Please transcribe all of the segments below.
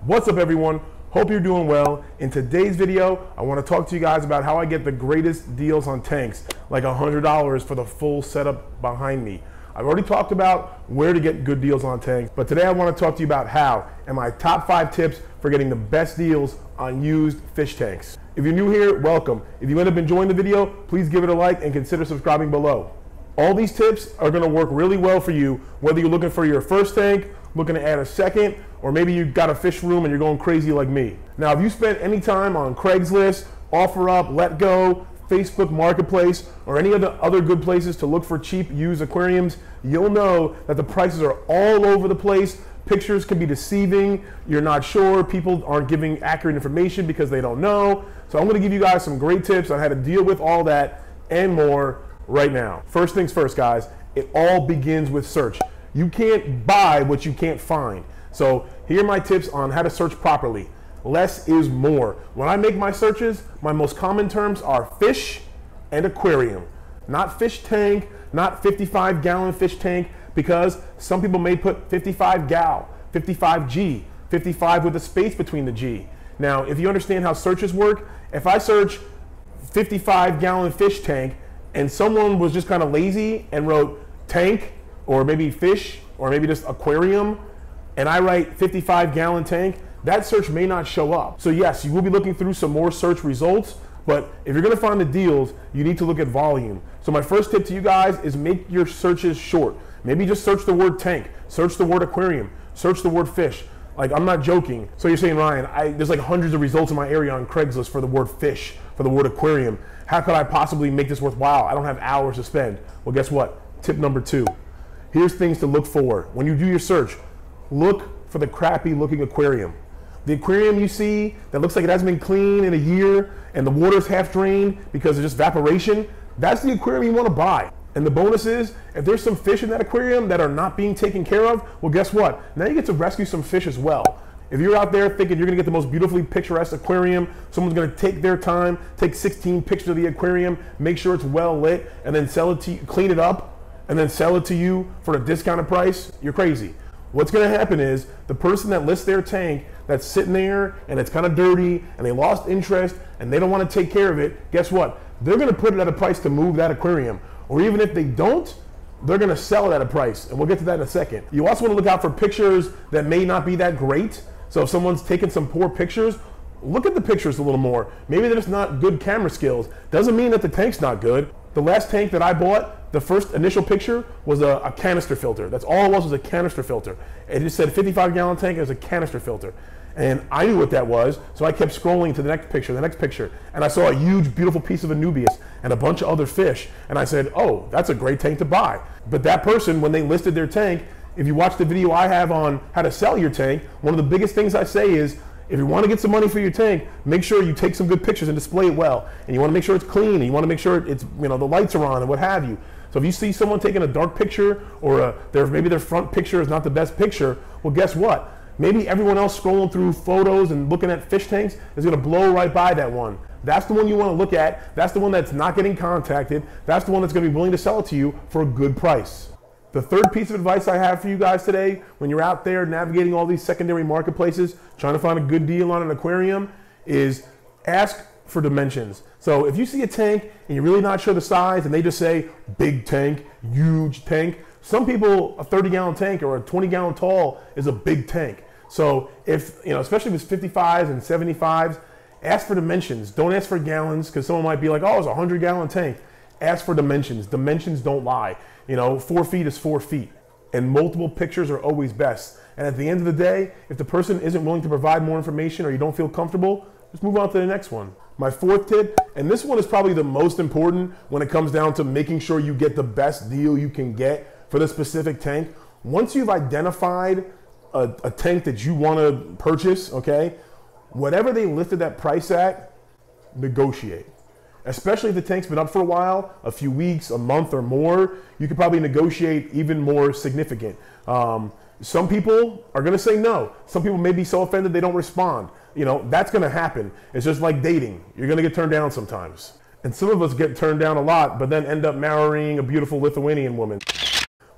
What's up, everyone? Hope you're doing well. In today's video, I want to talk to you guys about how I get the greatest deals on tanks, like $100 for the full setup behind me. I've already talked about where to get good deals on tanks, but today I want to talk to you about how and my top 5 tips for getting the best deals on used fish tanks. If you're new here, welcome. If you end up enjoying the video, please give it a like and consider subscribing below. All these tips are going to work really well for you, whether you're looking for your first tank, looking to add a second, or maybe you've got a fish room and you're going crazy like me. Now, if you spent any time on Craigslist, OfferUp, Let Go, Facebook Marketplace, or any of the other good places to look for cheap used aquariums, you'll know that the prices are all over the place. Pictures can be deceiving. You're not sure. People aren't giving accurate information because they don't know. So I'm going to give you guys some great tips on how to deal with all that and more right now. First things first, guys, it all begins with search. You can't buy what you can't find. So here are my tips on how to search properly. Less is more. When I make my searches, my most common terms are fish and aquarium. Not fish tank, not 55-gallon fish tank, because some people may put 55 gal, 55 G, 55 with a space between the G. Now, if you understand how searches work, if I search 55-gallon fish tank and someone was just kind of lazy and wrote tank, or maybe fish, or maybe just aquarium, and I write 55-gallon tank, that search may not show up. So yes, you will be looking through some more search results, but if you're gonna find the deals, you need to look at volume. So my first tip to you guys is make your searches short. Maybe just search the word tank, search the word aquarium, search the word fish. Like, I'm not joking. So you're saying, Ryan, there's like hundreds of results in my area on Craigslist for the word fish, for the word aquarium. How could I possibly make this worthwhile? I don't have hours to spend. Well, guess what? Tip number 2. Here's things to look for. When you do your search, look for the crappy looking aquarium. The aquarium you see that looks like it hasn't been cleaned in a year and the water's half drained because of just evaporation, that's the aquarium you want to buy. And the bonus is, if there's some fish in that aquarium that are not being taken care of, well, guess what? Now you get to rescue some fish as well. If you're out there thinking you're gonna get the most beautifully picturesque aquarium, someone's gonna take their time, take 16 pictures of the aquarium, make sure it's well lit, and then sell it to you, clean it up, and then sell it to you for a discounted price, you're crazy. What's gonna happen is the person that lists their tank that's sitting there and it's kind of dirty and they lost interest and they don't wanna take care of it, guess what? They're gonna put it at a price to move that aquarium. Or even if they don't, they're gonna sell it at a price. And we'll get to that in a second. You also wanna look out for pictures that may not be that great. So if someone's taking some poor pictures, look at the pictures a little more. Maybe they're just not good camera skills. Doesn't mean that the tank's not good. The last tank that I bought, the first initial picture was a canister filter. That's all it was a canister filter. It just said 55-gallon tank as a canister filter. And I knew what that was, so I kept scrolling to the next picture, and I saw a huge, beautiful piece of anubias and a bunch of other fish. And I said, oh, that's a great tank to buy. But that person, when they listed their tank, if you watch the video I have on how to sell your tank, one of the biggest things I say is, if you want to get some money for your tank, make sure you take some good pictures and display it well. And you want to make sure it's clean, and you want to make sure it's, the lights are on and what have you. So if you see someone taking a dark picture, or maybe their front picture is not the best picture, well, guess what? Maybe everyone else scrolling through photos and looking at fish tanks is going to blow right by that one. That's the one you want to look at. That's the one that's not getting contacted. That's the one that's going to be willing to sell it to you for a good price. The third piece of advice I have for you guys today, when you're out there navigating all these secondary marketplaces, trying to find a good deal on an aquarium, is ask for dimensions. So if you see a tank and you're really not sure the size and they just say big tank, huge tank, some people, a 30-gallon tank or a 20-gallon tall is a big tank. So if, especially if it's 55s and 75s, ask for dimensions. Don't ask for gallons, because someone might be like, oh, it's a 100-gallon tank. Ask for dimensions. Dimensions don't lie. 4 feet is 4 feet, and multiple pictures are always best. And at the end of the day, if the person isn't willing to provide more information or you don't feel comfortable, just move on to the next one. My fourth tip, and this one is probably the most important when it comes down to making sure you get the best deal you can get for the specific tank. Once you've identified a tank that you want to purchase, okay, whatever they listed that price at, negotiate. Especially if the tank's been up for a while, a few weeks, a month or more, you could probably negotiate even more significant. Some people are gonna say no. Some people may be so offended they don't respond. That's gonna happen. It's just like dating. You're gonna get turned down sometimes. And some of us get turned down a lot, but then end up marrying a beautiful Lithuanian woman.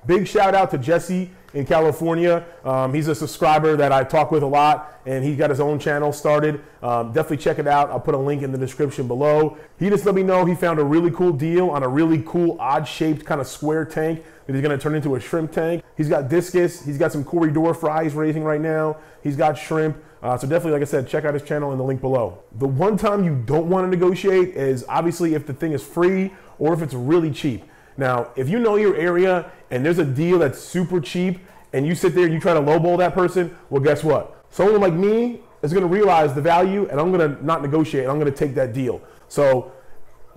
Big shout out to Jessie in California. He's a subscriber that I talk with a lot, and he got his own channel started. Definitely check it out. I'll put a link in the description below. He just let me know he found a really cool deal on a really cool odd-shaped kind of square tank that he's going to turn into a shrimp tank. He's got discus. He's got some corridor fries raising right now. He's got shrimp. So definitely, like I said, check out his channel in the link below. The one time you don't want to negotiate is obviously if the thing is free or if it's really cheap. Now, if you know your area and there's a deal that's super cheap and you sit there and you try to lowball that person, well, guess what? Someone like me is going to realize the value, and I'm going to not negotiate, and I'm going to take that deal. So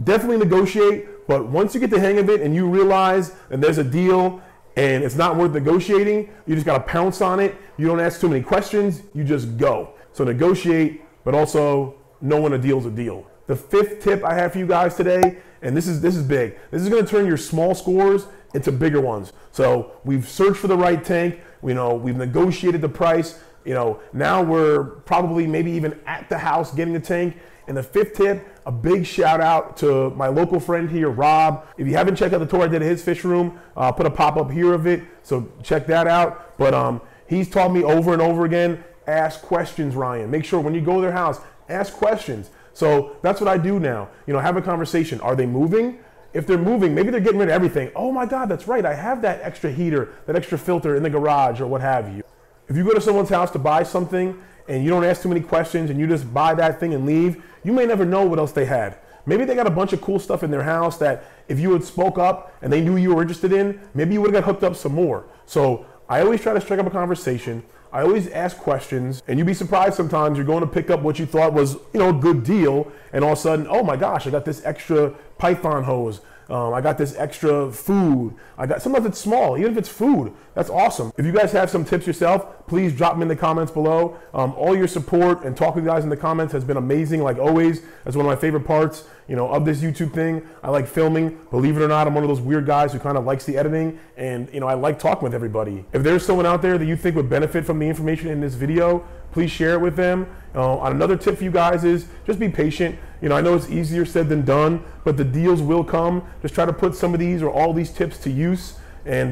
definitely negotiate, but once you get the hang of it and you realize that there's a deal and it's not worth negotiating, you just got to pounce on it. You don't ask too many questions, you just go. So negotiate, but also know when a deal's a deal. The fifth tip I have for you guys today, and this is big. This is going to turn your small scores into bigger ones. So we've searched for the right tank. We've negotiated the price. Now we're probably maybe even at the house getting the tank. And the fifth tip, a big shout out to my local friend here, Rob. If you haven't checked out the tour I did at his fish room, I'll put a pop-up here of it. So check that out. But he's taught me over and over again, ask questions, Ryan. Make sure when you go to their house, ask questions. So that's what I do now. Have a conversation. Are they moving? If they're moving, maybe they're getting rid of everything. Oh my God, that's right. I have that extra heater, that extra filter in the garage or what have you. If you go to someone's house to buy something and you don't ask too many questions and you just buy that thing and leave, you may never know what else they had. Maybe they got a bunch of cool stuff in their house that if you had spoke up and they knew you were interested in, maybe you would have got hooked up some more. So I always try to strike up a conversation. I always ask questions, and you'd be surprised sometimes you're going to pick up what you thought was, a good deal, and all of a sudden, oh my gosh, I got this extra Python hose. I got this extra food. Sometimes it's small, even if it's food. That's awesome. If you guys have some tips yourself, please drop them in the comments below. All your support and talking to you guys in the comments has been amazing, like always. That's one of my favorite parts, of this YouTube thing. I like filming. Believe it or not, I'm one of those weird guys who kind of likes the editing, and I like talking with everybody. If there's someone out there that you think would benefit from the information in this video, please share it with them. Another tip for you guys is just be patient. I know it's easier said than done, but the deals will come. Just try to put some of these or all these tips to use, and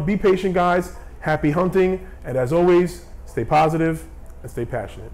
be patient, guys. Happy hunting, and as always, stay positive and stay passionate.